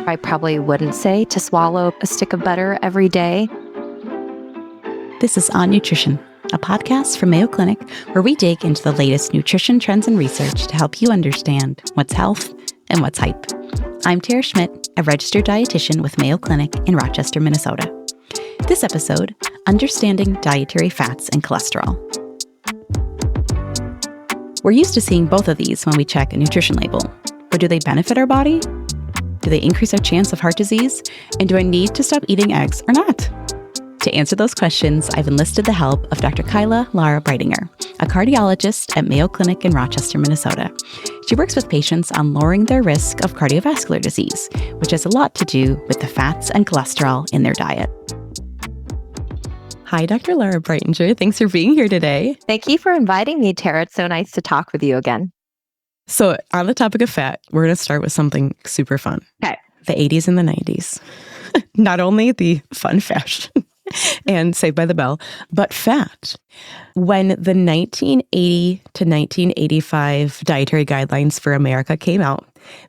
I probably wouldn't say to swallow a stick of butter every day. This is On Nutrition, a podcast from Mayo Clinic where we dig into the latest nutrition trends and research to help you understand what's health and what's hype. I'm Tara Schmidt, a registered dietitian with Mayo Clinic in Rochester, Minnesota. This episode, Understanding Dietary Fats and Cholesterol. We're used to seeing both of these when we check a nutrition label, but do they benefit our body? Do they increase our chance of heart disease? And do I need to stop eating eggs or not? To answer those questions, I've enlisted the help of Dr. Kyla Lara Breitinger, a cardiologist at Mayo Clinic in Rochester, Minnesota. She works with patients on lowering their risk of cardiovascular disease, which has a lot to do with the fats and cholesterol in their diet. Hi, Dr. Lara Breitinger. Thanks for being here today. Thank you for inviting me, Tara. It's so nice to talk with you again. So on the topic of fat, we're going to start with something super fun. Okay. The 80s and the 90s. Not only the fun fashion and Saved by the Bell, but fat. When the 1980 to 1985 dietary guidelines for America came out,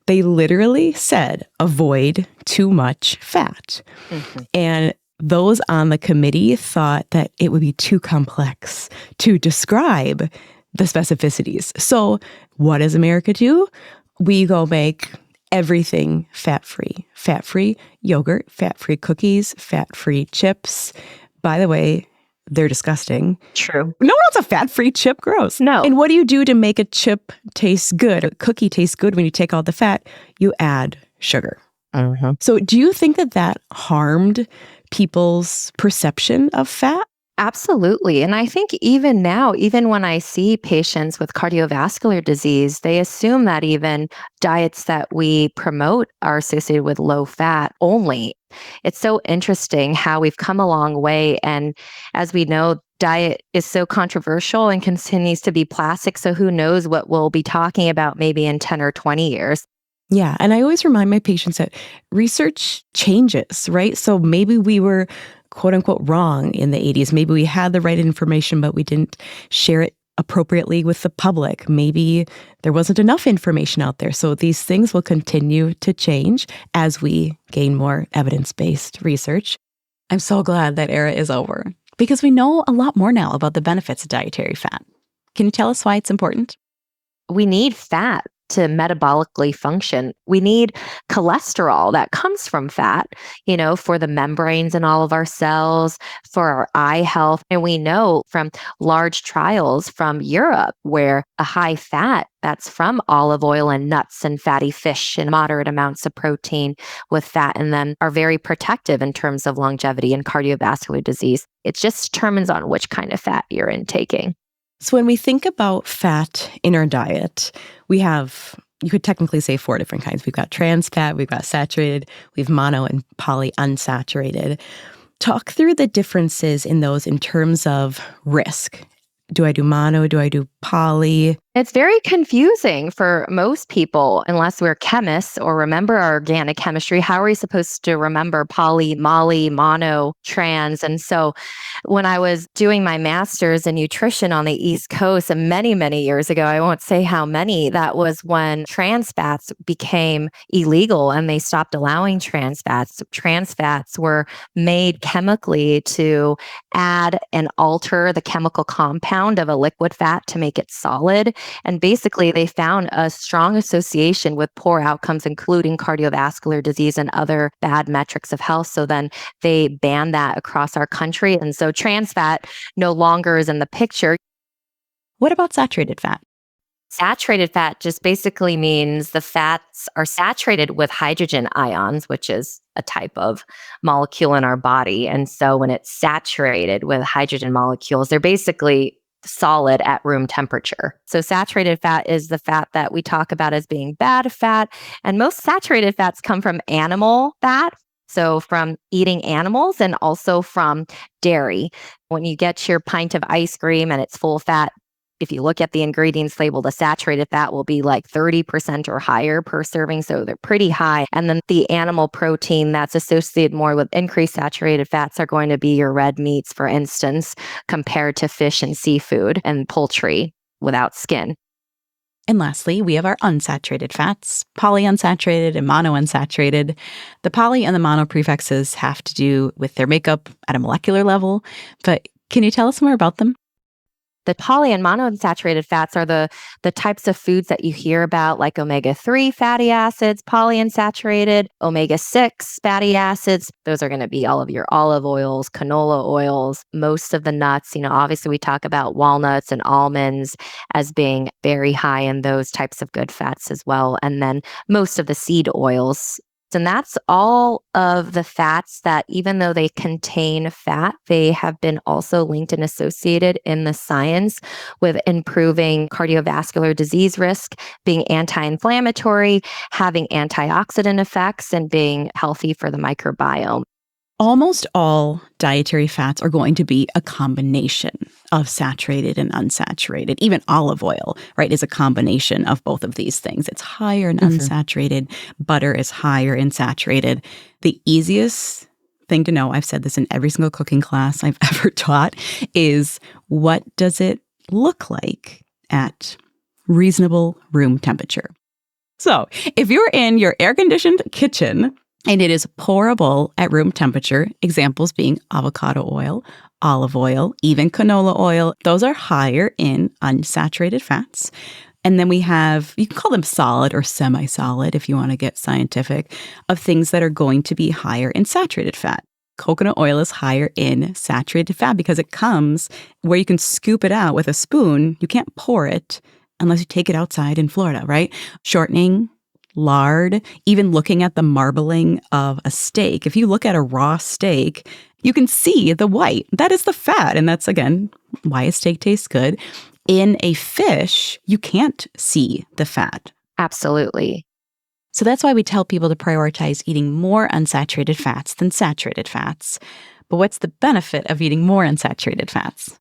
they literally said, avoid too much fat. Mm-hmm. And those on the committee thought that it would be too complex to describe the specificities. So what does America do? We go make everything fat-free. Fat-free yogurt, fat-free cookies, fat-free chips. By the way, they're disgusting. True. No one wants a fat-free chip. Gross. No. And what do you do to make a chip taste good? A cookie tastes good when you take all the fat? You add sugar. Uh-huh. So do you think that that harmed people's perception of fat? Absolutely. And I think even now, even when I see patients with cardiovascular disease, they assume that even diets that we promote are associated with low fat only. It's so interesting how we've come a long way. And as we know, diet is so controversial and continues to be plastic. So who knows what we'll be talking about maybe in 10 or 20 years. Yeah. And I always remind my patients that research changes, right? So maybe we were quote unquote wrong in the 80s. Maybe we had the right information, but we didn't share it appropriately with the public. Maybe there wasn't enough information out there. So these things will continue to change as we gain more evidence-based research. I'm so glad that era is over because we know a lot more now about the benefits of dietary fat. Can you tell us why it's important? We need fat to metabolically function. We need cholesterol that comes from fat, for the membranes in all of our cells, for our eye health. And we know from large trials from Europe where a high fat that's from olive oil and nuts and fatty fish and moderate amounts of protein with fat in them are very protective in terms of longevity and cardiovascular disease. It just determines on which kind of fat you're intaking. So when we think about fat in our diet, we have, you could technically say 4 different kinds. We've got trans fat, we've got saturated, we've mono and polyunsaturated. Talk through the differences in those in terms of risk. Do I do mono? Do I do poly? It's very confusing for most people, unless we're chemists or remember our organic chemistry. How are we supposed to remember poly, moly, mono, trans? And so when I was doing my master's in nutrition on the East Coast and many, many years ago, I won't say how many, that was when trans fats became illegal and they stopped allowing trans fats. Trans fats were made chemically to add and alter the chemical compound of a liquid fat to make it solid. And basically, they found a strong association with poor outcomes, including cardiovascular disease and other bad metrics of health. So then they banned that across our country. And so trans fat no longer is in the picture. What about saturated fat? Saturated fat just basically means the fats are saturated with hydrogen ions, which is a type of molecule in our body. And so when it's saturated with hydrogen molecules, they're basically solid at room temperature. So saturated fat is the fat that we talk about as being bad fat. And most saturated fats come from animal fat. So from eating animals and also from dairy. When you get your pint of ice cream and it's full fat, if you look at the ingredients label, the saturated fat will be like 30% or higher per serving. So they're pretty high. And then the animal protein that's associated more with increased saturated fats are going to be your red meats, for instance, compared to fish and seafood and poultry without skin. And lastly, we have our unsaturated fats, polyunsaturated and monounsaturated. The poly and the mono prefixes have to do with their makeup at a molecular level, but can you tell us more about them? The poly and monounsaturated fats are the types of foods that you hear about, like omega-3 fatty acids, polyunsaturated, omega-6 fatty acids. Those are going to be all of your olive oils, canola oils, most of the nuts. Obviously we talk about walnuts and almonds as being very high in those types of good fats as well. And then most of the seed oils. And that's all of the fats that, even though they contain fat, they have been also linked and associated in the science with improving cardiovascular disease risk, being anti-inflammatory, having antioxidant effects, and being healthy for the microbiome. Almost all dietary fats are going to be a combination of saturated and unsaturated. Even olive oil, right, is a combination of both of these things. It's higher in unsaturated. Butter is higher in saturated. The easiest thing to know, I've said this in every single cooking class I've ever taught, is what does it look like at reasonable room temperature? So if you're in your air-conditioned kitchen and it is pourable at room temperature, examples being avocado oil, olive oil, even canola oil, those are higher in unsaturated fats. And then we have, you can call them solid or semi-solid if you want to get scientific, of things that are going to be higher in saturated fat. Coconut oil is higher in saturated fat because it comes where you can scoop it out with a spoon. You can't pour it unless you take it outside in Florida, right? Shortening, lard, even looking at the marbling of a steak. If you look at a raw steak, you can see the white. That is the fat. And that's, again, why a steak tastes good. In a fish, you can't see the fat. Absolutely. So that's why we tell people to prioritize eating more unsaturated fats than saturated fats. But what's the benefit of eating more unsaturated fats?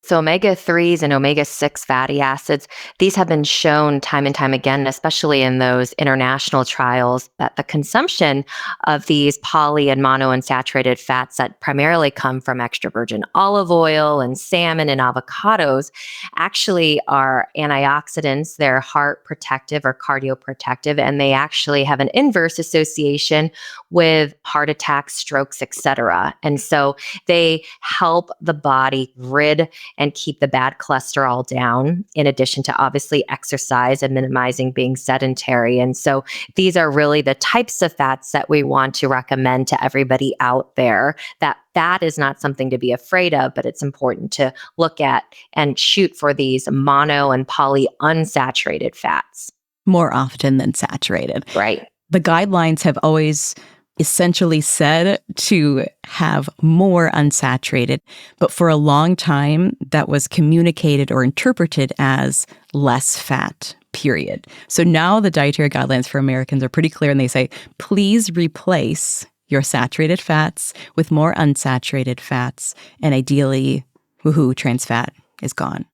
So omega-3s and omega-6 fatty acids, these have been shown time and time again, especially in those international trials, that the consumption of these poly and monounsaturated fats that primarily come from extra virgin olive oil and salmon and avocados actually are antioxidants. They're heart protective or cardioprotective, and they actually have an inverse association with heart attacks, strokes, etc. And so they help the body rid and keep the bad cholesterol down, in addition to obviously exercise and minimizing being sedentary. And so these are really the types of fats that we want to recommend to everybody out there. That fat is not something to be afraid of, but it's important to look at and shoot for these mono and poly unsaturated fats. More often than saturated. Right. The guidelines have always essentially said to have more unsaturated, but for a long time that was communicated or interpreted as less fat, period. So now the dietary guidelines for Americans are pretty clear, and they say, please replace your saturated fats with more unsaturated fats, and ideally, woohoo, trans fat is gone.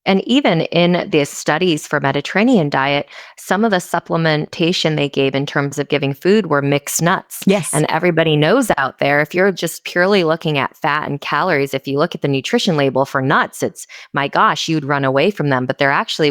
And even in the studies for Mediterranean diet, some of the supplementation they gave in terms of giving food were mixed nuts. Yes. And everybody knows out there, if you're just purely looking at fat and calories, if you look at the nutrition label for nuts, it's, my gosh, you'd run away from them. But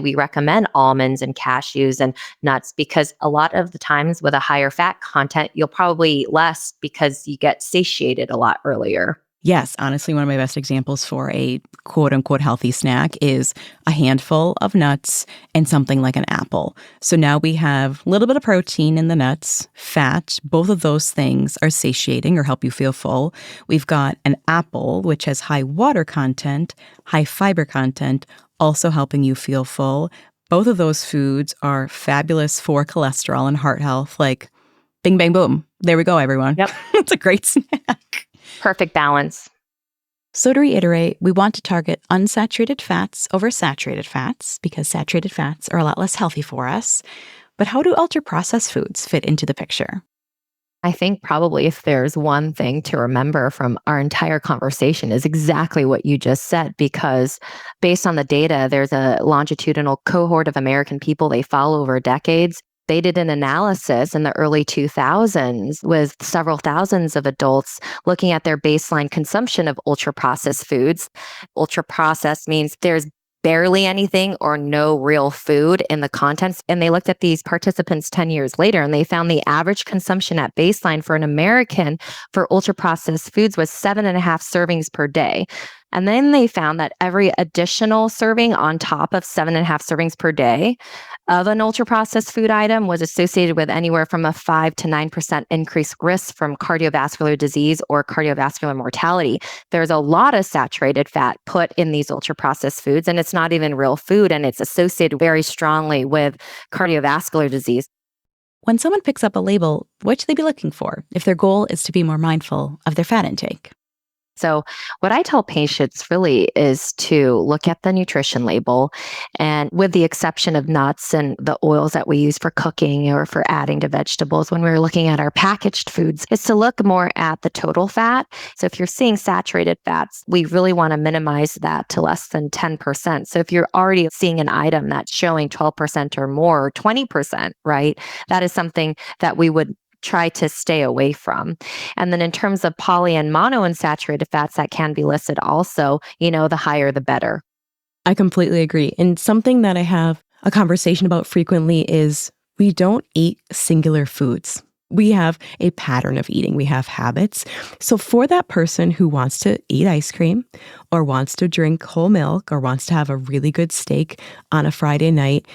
we recommend almonds and cashews and nuts, because a lot of the times with a higher fat content, you'll probably eat less because you get satiated a lot earlier. Yes, honestly, one of my best examples for a quote unquote healthy snack is a handful of nuts and something like an apple. So now we have a little bit of protein in the nuts, fat. Both of those things are satiating or help you feel full. We've got an apple, which has high water content, high fiber content, also helping you feel full. Both of those foods are fabulous for cholesterol and heart health. Like, bing, bang, boom. There we go, everyone. Yep. It's a great snack. Perfect balance. So to reiterate, we want to target unsaturated fats over saturated fats because saturated fats are a lot less healthy for us. But how do ultra-processed foods fit into the picture? I think probably if there's one thing to remember from our entire conversation is exactly what you just said, because based on the data, there's a longitudinal cohort of American people they follow over decades. They did an analysis in the early 2000s with several thousands of adults looking at their baseline consumption of ultra-processed foods. Ultra-processed means there's barely anything or no real food in the contents. And they looked at these participants 10 years later and they found the average consumption at baseline for an American for ultra processed foods was 7.5 servings per day. And then they found that every additional serving on top of 7.5 servings per day of an ultra processed food item was associated with anywhere from a 5 to 9% increased risk from cardiovascular disease or cardiovascular mortality. There's a lot of saturated fat put in these ultra processed foods, and it's not even real food, and it's associated very strongly with cardiovascular disease. When someone picks up a label, what should they be looking for if their goal is to be more mindful of their fat intake? So what I tell patients really is to look at the nutrition label, and with the exception of nuts and the oils that we use for cooking or for adding to vegetables, when we're looking at our packaged foods, is to look more at the total fat. So if you're seeing saturated fats, we really want to minimize that to less than 10%. So if you're already seeing an item that's showing 12% or more, or 20%, right, that is something that we would try to stay away from. And then in terms of poly and monounsaturated fats that can be listed also, the higher the better. I completely agree. And something that I have a conversation about frequently is we don't eat singular foods. We have a pattern of eating. We have habits. So for that person who wants to eat ice cream or wants to drink whole milk or wants to have a really good steak on a Friday night,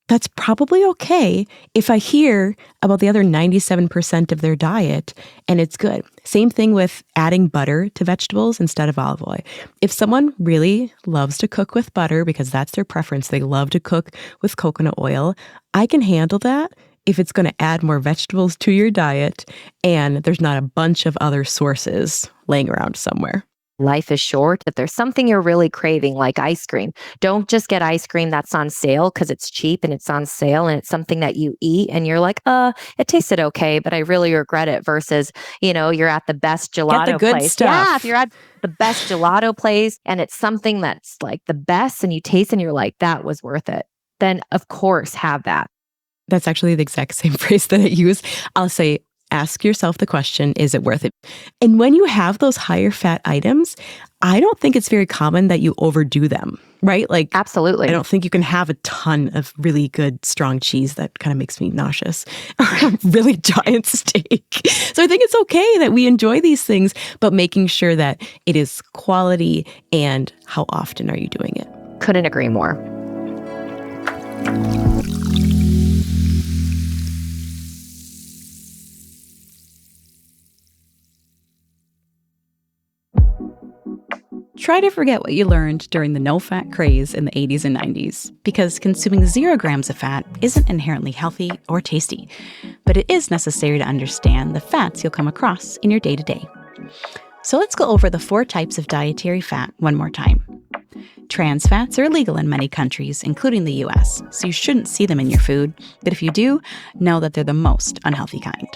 that's probably okay if I hear about the other 97% of their diet and it's good. Same thing with adding butter to vegetables instead of olive oil. If someone really loves to cook with butter because that's their preference, they love to cook with coconut oil, I can handle that if it's going to add more vegetables to your diet and there's not a bunch of other sources laying around somewhere. Life is short. If there's something you're really craving, like ice cream, don't just get ice cream that's on sale because it's cheap and it's on sale and it's something that you eat and you're like, it tasted okay, but I really regret it versus, you're at the best gelato Get the good place. stuff. Yeah, if you're at the best gelato place and it's something that's like the best and you taste and you're like, that was worth it, then of course have that. That's actually the exact same phrase that I use. I'll say, ask yourself the question, is it worth it? And when you have those higher fat items, I don't think it's very common that you overdo them, right? Like, absolutely. I don't think you can have a ton of really good, strong cheese that kind of makes me nauseous or a really giant steak. So I think it's okay that we enjoy these things, but making sure that it is quality and how often are you doing it? Couldn't agree more. Try to forget what you learned during the no-fat craze in the 80s and 90s, because consuming 0 grams of fat isn't inherently healthy or tasty, but it is necessary to understand the fats you'll come across in your day-to-day. So let's go over the 4 types of dietary fat one more time. Trans fats are illegal in many countries, including the US, so you shouldn't see them in your food, but if you do, know that they're the most unhealthy kind.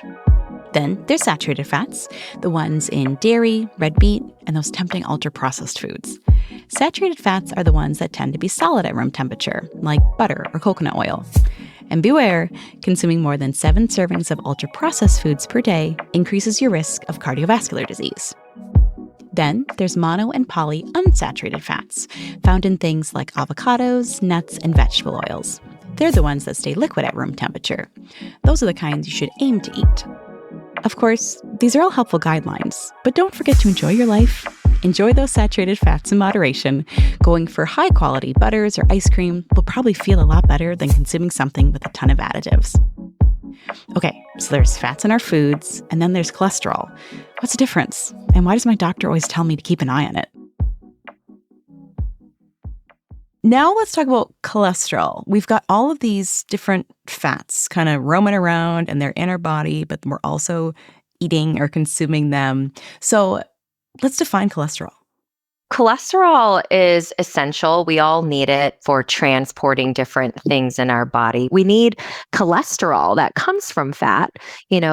Then there's saturated fats, the ones in dairy, red meat, and those tempting ultra-processed foods. Saturated fats are the ones that tend to be solid at room temperature, like butter or coconut oil. And beware, consuming more than 7 servings of ultra-processed foods per day increases your risk of cardiovascular disease. Then there's mono and poly unsaturated fats, found in things like avocados, nuts, and vegetable oils. They're the ones that stay liquid at room temperature. Those are the kinds you should aim to eat. Of course, these are all helpful guidelines, but don't forget to enjoy your life. Enjoy those saturated fats in moderation. Going for high-quality butters or ice cream will probably feel a lot better than consuming something with a ton of additives. Okay, so there's fats in our foods, and then there's cholesterol. What's the difference? And why does my doctor always tell me to keep an eye on it? Now let's talk about cholesterol. We've got all of these different fats kind of roaming around and they're in our body, but we're also eating or consuming them. So let's define cholesterol. Cholesterol is essential. We all need it for transporting different things in our body. We need cholesterol that comes from fat,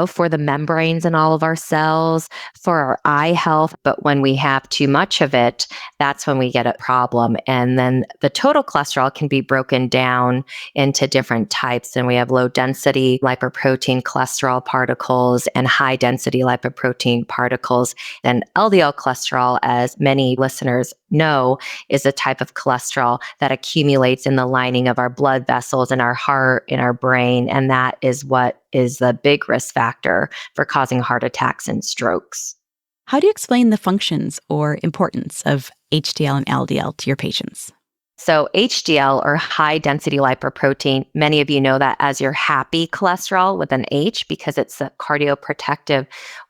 for the membranes in all of our cells, for our eye health. But when we have too much of it, that's when we get a problem. And then the total cholesterol can be broken down into different types. And we have low density lipoprotein cholesterol particles and high density lipoprotein particles. And LDL cholesterol, as many listeners listeners know is a type of cholesterol that accumulates in the lining of our blood vessels in our heart, in our brain. And that is what is the big risk factor for causing heart attacks and strokes. How do you explain the functions or importance of HDL and LDL to your patients? So HDL, or high density lipoprotein, many of you know that as your happy cholesterol with an H because it's a cardioprotective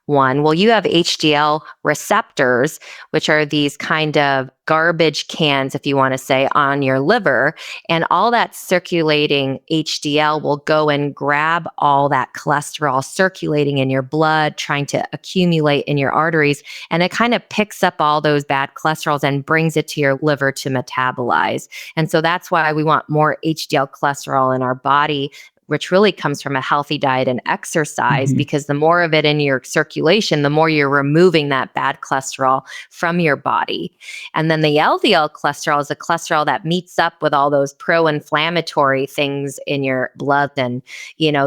one. Well, you have HDL receptors, which are these kind of garbage cans, if you want to say, on your liver. And all that circulating HDL will go and grab all that cholesterol circulating in your blood, trying to accumulate in your arteries. And it kind of picks up all those bad cholesterols and brings it to your liver to metabolize. And so that's why we want more HDL cholesterol in our body, which really comes from a healthy diet and exercise, because the more of it in your circulation, the more you're removing that bad cholesterol from your body. And then the LDL cholesterol is a cholesterol that meets up with all those pro-inflammatory things in your blood and,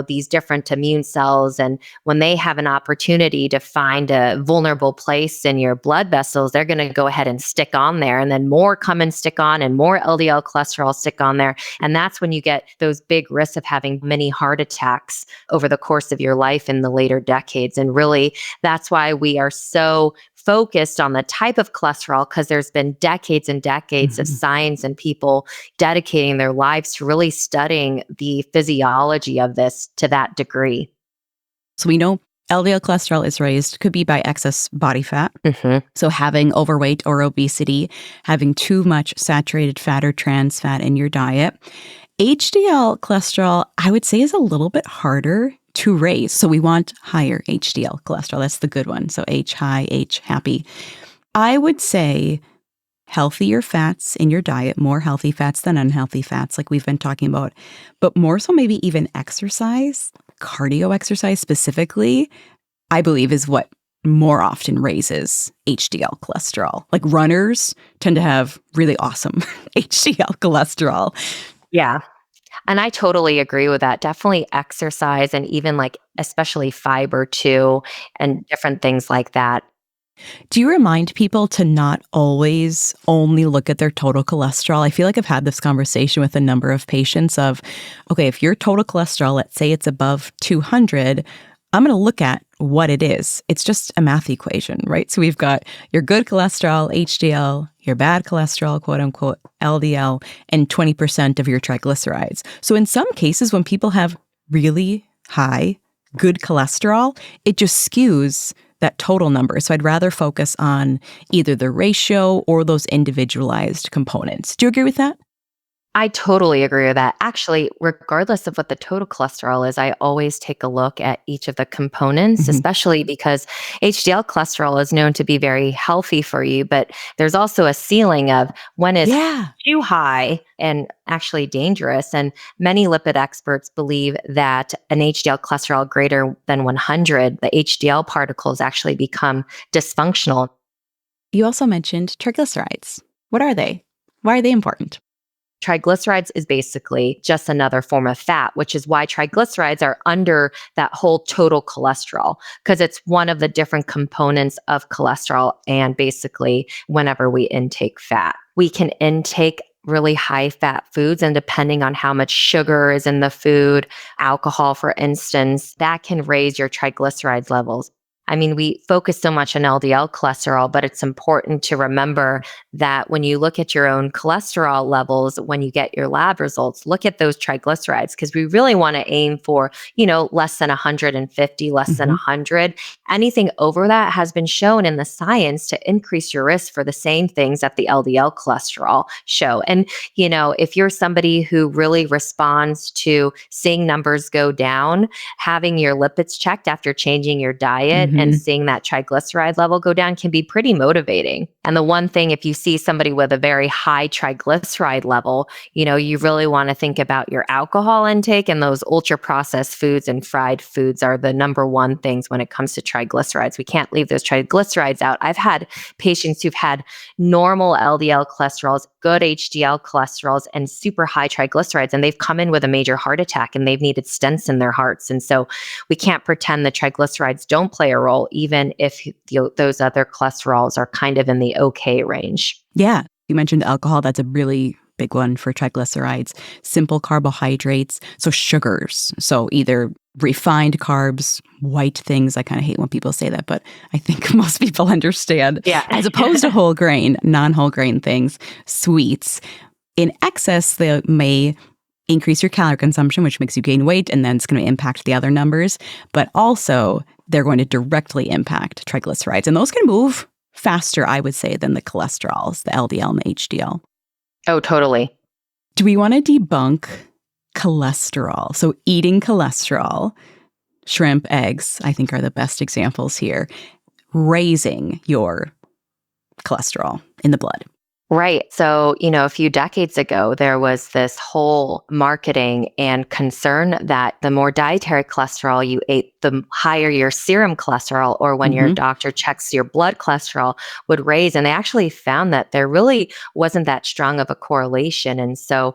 these different immune cells. And when they have an opportunity to find a vulnerable place in your blood vessels, they're going to go ahead and stick on there, and then more come and stick on, and more LDL cholesterol stick on there. And that's when you get those big risks of having many heart attacks over the course of your life in the later decades. And really, that's why we are so focused on the type of cholesterol, because there's been decades and decades of science and people dedicating their lives to really studying the physiology of this to that degree. So we know LDL cholesterol is raised, could be by excess body fat. So having overweight or obesity, having too much saturated fat or trans fat in your diet. HDL cholesterol, I would say, is a little bit harder to raise. So we want higher HDL cholesterol. That's the good one. So H high, H happy. I would say healthier fats in your diet, more healthy fats than unhealthy fats, like we've been talking about, but more so maybe even exercise, cardio exercise specifically, I believe is what more often raises HDL cholesterol. Like runners tend to have really awesome HDL cholesterol. Yeah. And I totally agree with that. Definitely exercise, and even especially fiber too, and different things like that. Do you remind people to not always only look at their total cholesterol? I feel like I've had this conversation with a number of patients of, okay, if your total cholesterol, let's say it's above 200, I'm going to look at what it is. It's just a math equation, right? So we've got your good cholesterol, HDL, your bad cholesterol, quote unquote, LDL, and 20% of your triglycerides. So in some cases, when people have really high, good cholesterol, it just skews that total number. So I'd rather focus on either the ratio or those individualized components. Do you agree with that? I totally agree with that. Actually, regardless of what the total cholesterol is, I always take a look at each of the components, especially because HDL cholesterol is known to be very healthy for you, but there's also a ceiling of when it's too high and actually dangerous. And many lipid experts believe that an HDL cholesterol greater than 100, the HDL particles actually become dysfunctional. You also mentioned triglycerides. What are they? Why are they important? Triglycerides is basically just another form of fat, which is why triglycerides are under that whole total cholesterol, because it's one of the different components of cholesterol. And basically, whenever we intake fat, we can intake really high fat foods, and depending on how much sugar is in the food, alcohol, for instance, that can raise your triglycerides levels. I mean, we focus so much on LDL cholesterol, but it's important to remember that when you look at your own cholesterol levels, when you get your lab results, look at those triglycerides, because we really want to aim for, less than 150, less than 100. Anything over that has been shown in the science to increase your risk for the same things that the LDL cholesterol show. And, if you're somebody who really responds to seeing numbers go down, having your lipids checked after changing your diet and seeing that triglyceride level go down can be pretty motivating. And the one thing, if you see somebody with a very high triglyceride level, you really want to think about your alcohol intake, and those ultra processed foods and fried foods are the number one things when it comes to triglycerides. We can't leave those triglycerides out. I've had patients who've had normal LDL cholesterols good HDL cholesterols and super high triglycerides, and they've come in with a major heart attack and they've needed stents in their hearts. And so we can't pretend the triglycerides don't play a role, even if those other cholesterols are kind of in the okay range. Yeah. You mentioned alcohol. That's a really big one for triglycerides. Simple carbohydrates, so sugars. So either refined carbs, white things. I kind of hate when people say that, but I think most people understand. Yeah. As opposed to whole grain, non-whole grain things, sweets. In excess, they may increase your calorie consumption, which makes you gain weight, and then it's going to impact the other numbers. But also, they're going to directly impact triglycerides. And those can move faster, I would say, than the cholesterols, the LDL and the HDL. Oh, totally. Do we want to debunk cholesterol? So eating cholesterol, shrimp, eggs, I think are the best examples here, raising your cholesterol in the blood. Right. So, a few decades ago, there was this whole marketing and concern that the more dietary cholesterol you ate, the higher your serum cholesterol, or when your doctor checks your blood cholesterol, would raise. And they actually found that there really wasn't that strong of a correlation. And so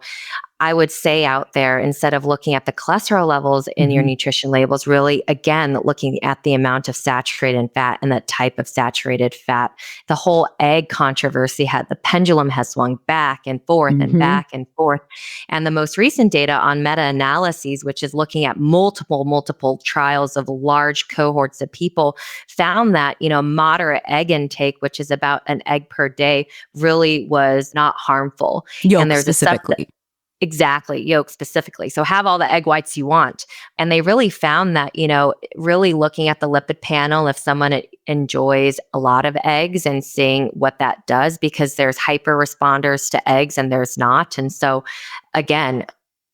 I would say out there, instead of looking at the cholesterol levels in your nutrition labels, really, again, looking at the amount of saturated fat and the type of saturated fat. The whole egg controversy the pendulum has swung back and forth and back and forth. And the most recent data on meta-analyses, which is looking at multiple trials of large cohorts of people, found that, moderate egg intake, which is about an egg per day, really was not harmful. Yolk and there's specifically. Exactly, yolk specifically. So have all the egg whites you want. And they really found that, really looking at the lipid panel, if someone enjoys a lot of eggs and seeing what that does, because there's hyper responders to eggs and there's not. And so again,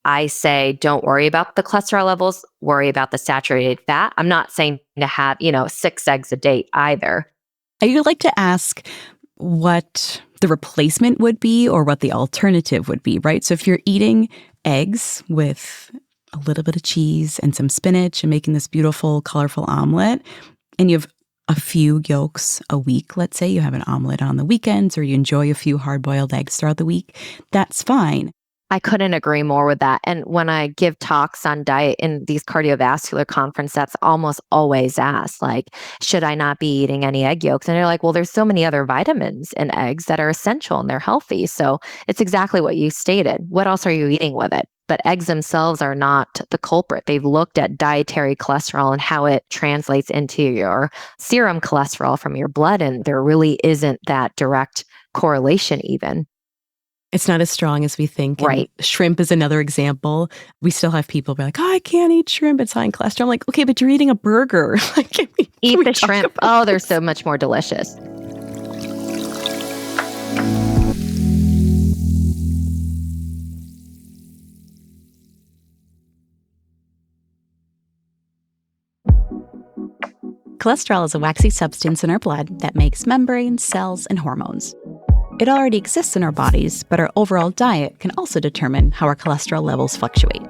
I say, don't worry about the cholesterol levels, worry about the saturated fat. I'm not saying to have, 6 eggs a day either. I would like to ask what the replacement would be or what the alternative would be, right? So if you're eating eggs with a little bit of cheese and some spinach and making this beautiful, colorful omelet, and you have a few yolks a week, let's say you have an omelet on the weekends or you enjoy a few hard-boiled eggs throughout the week, that's fine. I couldn't agree more with that. And when I give talks on diet in these cardiovascular conferences, that's almost always asked, like, should I not be eating any egg yolks? And they're like, well, there's so many other vitamins in eggs that are essential and they're healthy. So it's exactly what you stated. What else are you eating with it? But eggs themselves are not the culprit. They've looked at dietary cholesterol and how it translates into your serum cholesterol from your blood. And there really isn't that direct correlation even. It's not as strong as we think. Right. And shrimp is another example. We still have people be like, oh, I can't eat shrimp. It's high in cholesterol. I'm like, okay, but you're eating a burger. Like, can Eat we the talk shrimp. about Oh, they're this? so much more delicious. Cholesterol is a waxy substance in our blood that makes membranes, cells, and hormones. It already exists in our bodies, but our overall diet can also determine how our cholesterol levels fluctuate.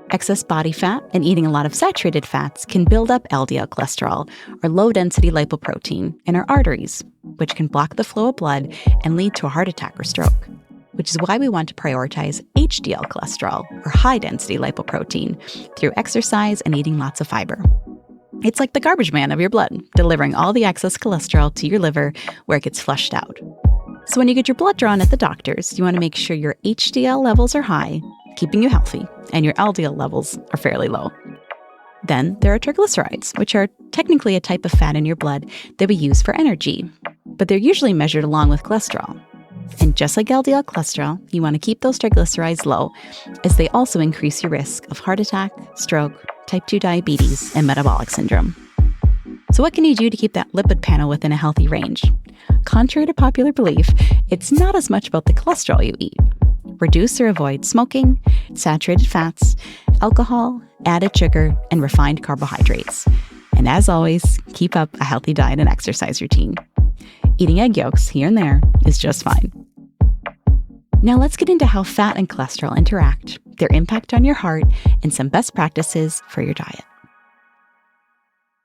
Excess body fat and eating a lot of saturated fats can build up LDL cholesterol, or low-density lipoprotein, in our arteries, which can block the flow of blood and lead to a heart attack or stroke, which is why we want to prioritize HDL cholesterol, or high-density lipoprotein, through exercise and eating lots of fiber. It's like the garbage man of your blood, delivering all the excess cholesterol to your liver where it gets flushed out. So when you get your blood drawn at the doctor's, you want to make sure your HDL levels are high, keeping you healthy, and your LDL levels are fairly low. Then there are triglycerides, which are technically a type of fat in your blood that we use for energy, but they're usually measured along with cholesterol. And just like LDL cholesterol, you want to keep those triglycerides low, as they also increase your risk of heart attack, stroke, type 2 diabetes, and metabolic syndrome. So what can you do to keep that lipid panel within a healthy range? Contrary to popular belief, it's not as much about the cholesterol you eat. Reduce or avoid smoking, saturated fats, alcohol, added sugar, and refined carbohydrates. And as always, keep up a healthy diet and exercise routine. Eating egg yolks here and there is just fine. Now let's get into how fat and cholesterol interact, their impact on your heart, and some best practices for your diet.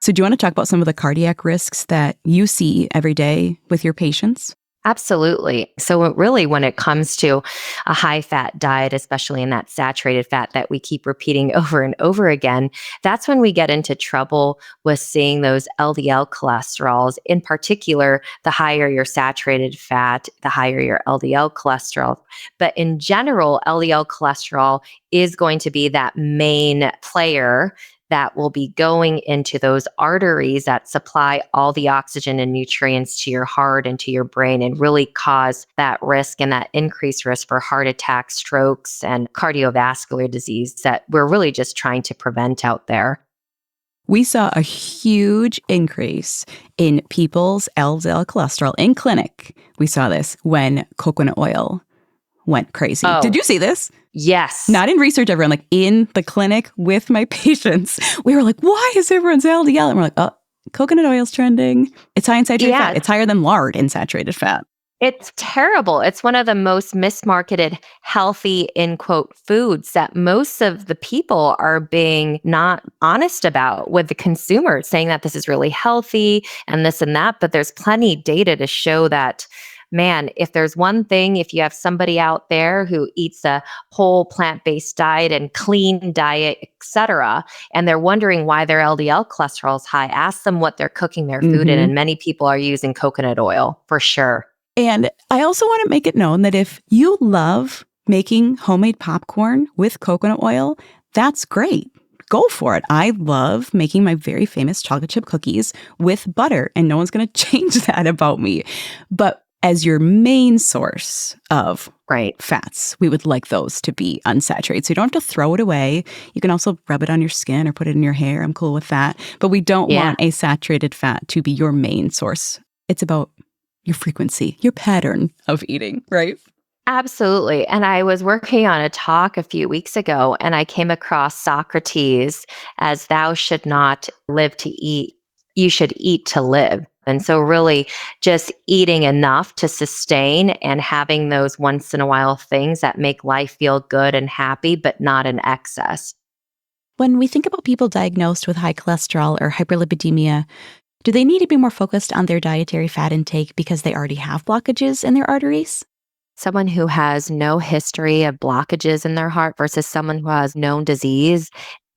So do you want to talk about some of the cardiac risks that you see every day with your patients? Absolutely. So, really, when it comes to a high fat diet, especially in that saturated fat that we keep repeating over and over again, that's when we get into trouble with seeing those LDL cholesterols. In particular, the higher your saturated fat, the higher your LDL cholesterol. But in general, LDL cholesterol is going to be that main player that will be going into those arteries that supply all the oxygen and nutrients to your heart and to your brain and really cause that risk and that increased risk for heart attack, strokes, and cardiovascular disease that we're really just trying to prevent out there. We saw a huge increase in people's LDL cholesterol in clinic. We saw this when coconut oil went crazy. Did Oh, you see this? yes. Not in research, everyone, like in the clinic with my patients. We were like, why is everyone's LDL? And we're like, oh, coconut oil's trending. It's high in saturated Yeah, fat. It's higher than lard in saturated fat. it's terrible. It's one of the most mismarketed healthy, in quote, foods that most of the people are being not honest about with the consumer, saying that this is really healthy and this and that. But there's plenty of data to show that, man, if there's one thing, if you have somebody out there who eats a whole plant-based diet and clean diet, etc., and they're wondering why their LDL cholesterol is high, ask them what they're cooking their food in. Mhm. And many people are using coconut oil for sure. And I also want to make it known that if you love making homemade popcorn with coconut oil, that's great. Go for it. I love making my very famous chocolate chip cookies with butter, and no one's going to change that about me. But as your main source of Right. fats, we would like those to be unsaturated. So you don't have to throw it away. You can also rub it on your skin or put it in your hair. I'm cool with that. But we don't Yeah. want a saturated fat to be your main source. It's about your frequency, your pattern of eating, right? Absolutely. And I was working on a talk a few weeks ago and I came across Socrates as thou should not live to eat, you should eat to live. And so, really, just eating enough to sustain and having those once in a while things that make life feel good and happy, but not in excess. When we think about people diagnosed with high cholesterol or hyperlipidemia, do they need to be more focused on their dietary fat intake because they already have blockages in their arteries? Someone who has no history of blockages in their heart versus someone who has known disease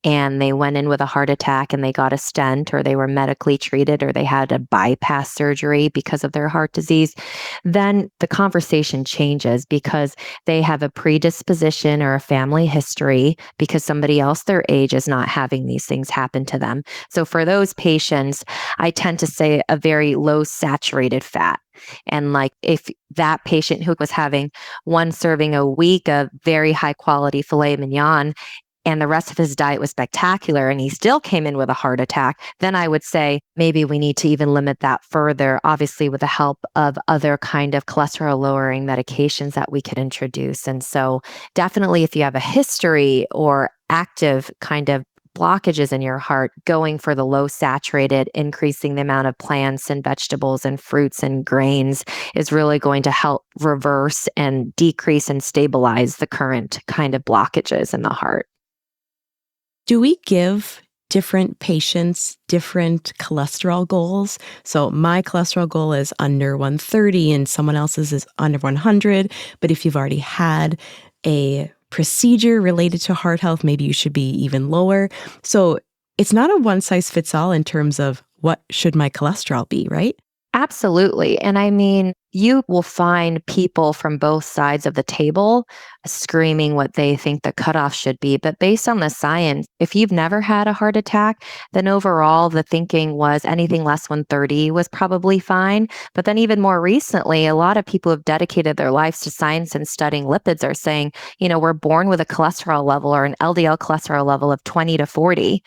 and they went in with a heart attack and they got a stent or they were medically treated or they had a bypass surgery because of their heart disease, then the conversation changes because they have a predisposition or a family history because somebody else their age is not having these things happen to them. So for those patients, I tend to say a very low saturated fat. And like if that patient who was having one serving a week of very high quality filet mignon and the rest of his diet was spectacular and he still came in with a heart attack, then I would say maybe we need to even limit that further, obviously with the help of other kind of cholesterol lowering medications that we could introduce. And so definitely if you have a history or active kind of blockages in your heart, going for the low saturated, increasing the amount of plants and vegetables and fruits and grains is really going to help reverse and decrease and stabilize the current kind of blockages in the heart. Do we give different patients different cholesterol goals? So my cholesterol goal is under 130 and someone else's is under 100. But if you've already had a procedure related to heart health, maybe you should be even lower. So it's not a one size fits all in terms of what should my cholesterol be, right? Absolutely. And I mean, you will find people from both sides of the table screaming what they think the cutoff should be. But based on the science, if you've never had a heart attack, then overall the thinking was anything less 130 was probably fine. But then even more recently, a lot of people who have dedicated their lives to science and studying lipids are saying, we're born with a cholesterol level or an LDL cholesterol level of 20 to 40.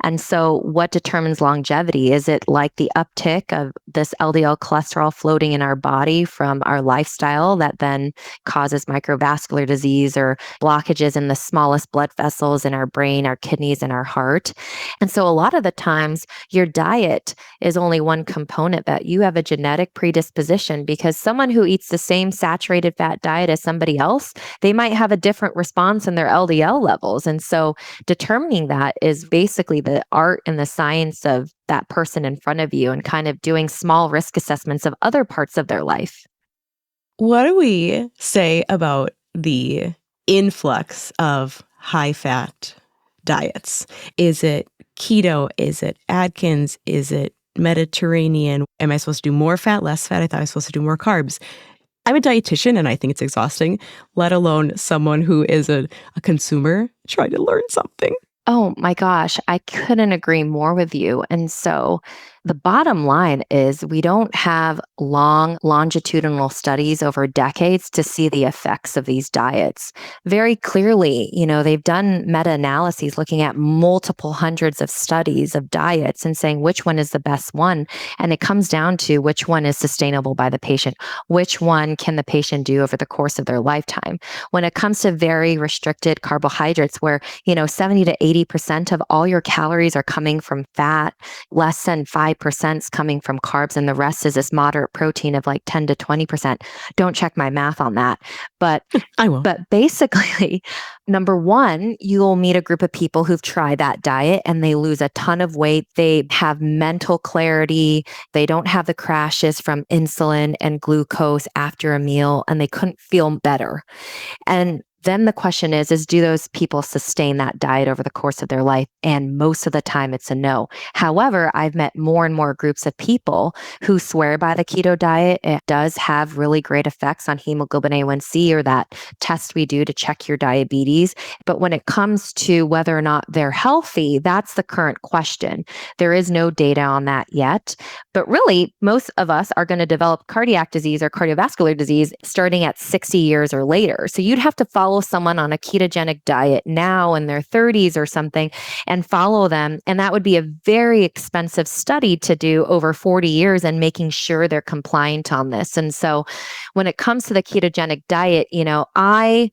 And so, what determines longevity? Is it like the uptick of this LDL cholesterol floating in our body from our lifestyle that then causes microvascular disease or blockages in the smallest blood vessels in our brain, our kidneys, and our heart? And so, a lot of the times, your diet is only one component that you have a genetic predisposition because someone who eats the same saturated fat diet as somebody else, they might have a different response in their LDL levels. And so, determining that is basically the art and the science of that person in front of you and kind of doing small risk assessments of other parts of their life. what do we say about the influx of high-fat diets? Is it keto? Is it Atkins? Is it Mediterranean? Am I supposed to do more fat, less fat? I thought I was supposed to do more carbs. I'm a dietitian and I think it's exhausting, let alone someone who is a consumer trying to learn something. Oh my gosh, I couldn't agree more with you. And so the bottom line is we don't have long longitudinal studies over decades to see the effects of these diets. Very clearly, they've done meta-analyses looking at multiple hundreds of studies of diets and saying which one is the best one. And it comes down to which one is sustainable by the patient, which one can the patient do over the course of their lifetime. When it comes to very restricted carbohydrates where, 70 to 80% of all your calories are coming from fat, less than 5% is coming from carbs, and the rest is this moderate protein of like 10 to 20%. Don't check my math on that. But I will. But basically, number one, you'll meet a group of people who've tried that diet and they lose a ton of weight. They have mental clarity. They don't have the crashes from insulin and glucose after a meal, and they couldn't feel better. And then the question is do those people sustain that diet over the course of their life? And most of the time it's a no. However, I've met more and more groups of people who swear by the keto diet. It does have really great effects on hemoglobin A1C, or that test we do to check your diabetes. But when it comes to whether or not they're healthy, that's the current question. There is no data on that yet. But really, most of us are going to develop cardiac disease or cardiovascular disease starting at 60 years or later. So you'd have to follow someone on a ketogenic diet now in their 30s or something and follow them. And that would be a very expensive study to do over 40 years and making sure they're compliant on this. And so when it comes to the ketogenic diet, I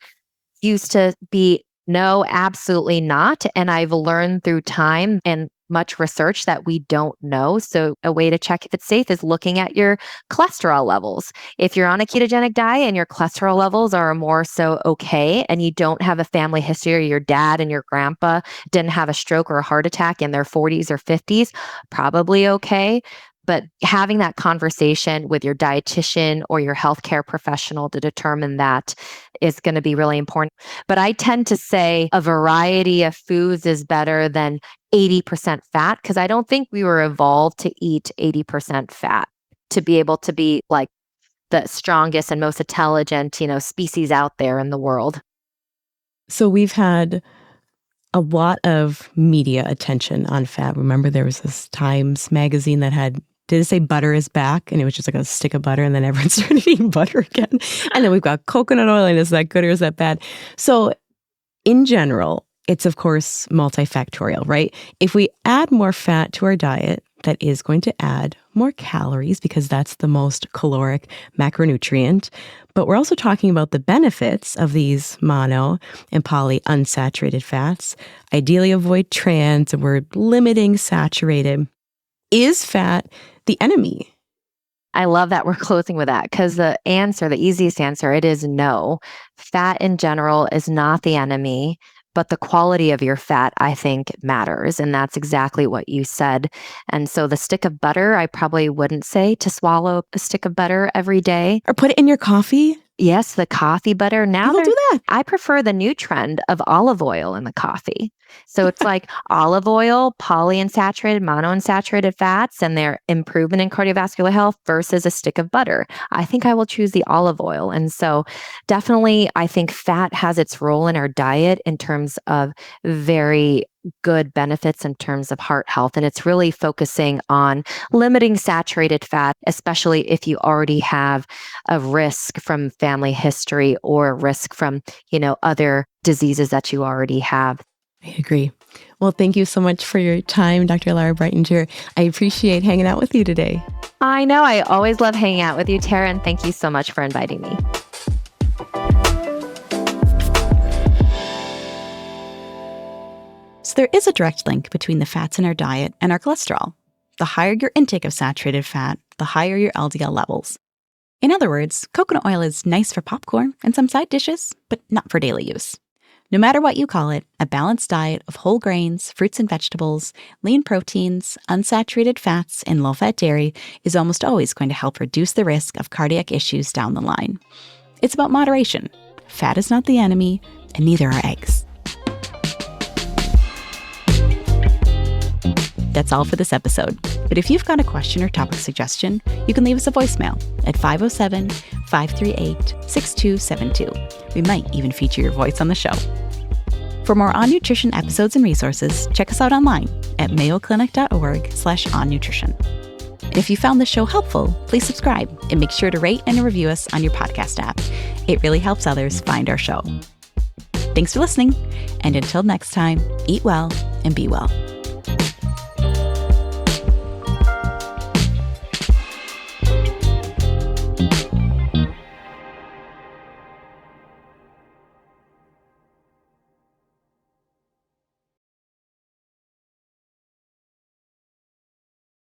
used to be no, absolutely not. And I've learned through time and much research that we don't know. So a way to check if it's safe is looking at your cholesterol levels. If you're on a ketogenic diet and your cholesterol levels are more so okay, and you don't have a family history, or your dad and your grandpa didn't have a stroke or a heart attack in their 40s or 50s, probably okay. But having that conversation with your dietitian or your healthcare professional to determine that is going to be really important. But I tend to say a variety of foods is better than 80% fat, because I don't think we were evolved to eat 80% fat to be able to be like the strongest and most intelligent, species out there in the world. So we've had a lot of media attention on fat. Remember, there was this Times magazine that did it say butter is back? And it was just like a stick of butter, and then everyone started eating butter again. And then we've got coconut oil, and is that good or is that bad? So in general, it's of course multifactorial, right? If we add more fat to our diet, that is going to add more calories because that's the most caloric macronutrient. But we're also talking about the benefits of these mono and polyunsaturated fats. Ideally avoid trans, and we're limiting saturated. Is fat the enemy? I love that we're closing with that, because the easiest answer, it is no. Fat in general is not the enemy, but the quality of your fat, I think, matters. And that's exactly what you said. And so the stick of butter, I probably wouldn't say to swallow a stick of butter every day. Or put it in your coffee? Yes, the coffee butter. Now People do that. I prefer the new trend of olive oil in the coffee. So it's like olive oil, polyunsaturated, monounsaturated fats, and their improvement in cardiovascular health versus a stick of butter. I think I will choose the olive oil. And so definitely, I think fat has its role in our diet in terms of very good benefits in terms of heart health. And it's really focusing on limiting saturated fat, especially if you already have a risk from family history or risk from, other diseases that you already have. I agree. Well, thank you so much for your time, Dr. Lara Breitinger. I appreciate hanging out with you today. I know. I always love hanging out with you, Tara, and thank you so much for inviting me. So there is a direct link between the fats in our diet and our cholesterol. The higher your intake of saturated fat, the higher your LDL levels. In other words, coconut oil is nice for popcorn and some side dishes, but not for daily use. No matter what you call it, a balanced diet of whole grains, fruits and vegetables, lean proteins, unsaturated fats, and low-fat dairy is almost always going to help reduce the risk of cardiac issues down the line. It's about moderation. Fat is not the enemy, and neither are eggs. That's all for this episode. But if you've got a question or topic suggestion, you can leave us a voicemail at 507-538-6272. We might even feature your voice on the show. For more On Nutrition episodes and resources, check us out online at mayoclinic.org/onnutrition. And if you found this show helpful, please subscribe and make sure to rate and review us on your podcast app. It really helps others find our show. Thanks for listening, and until next time, eat well and be well.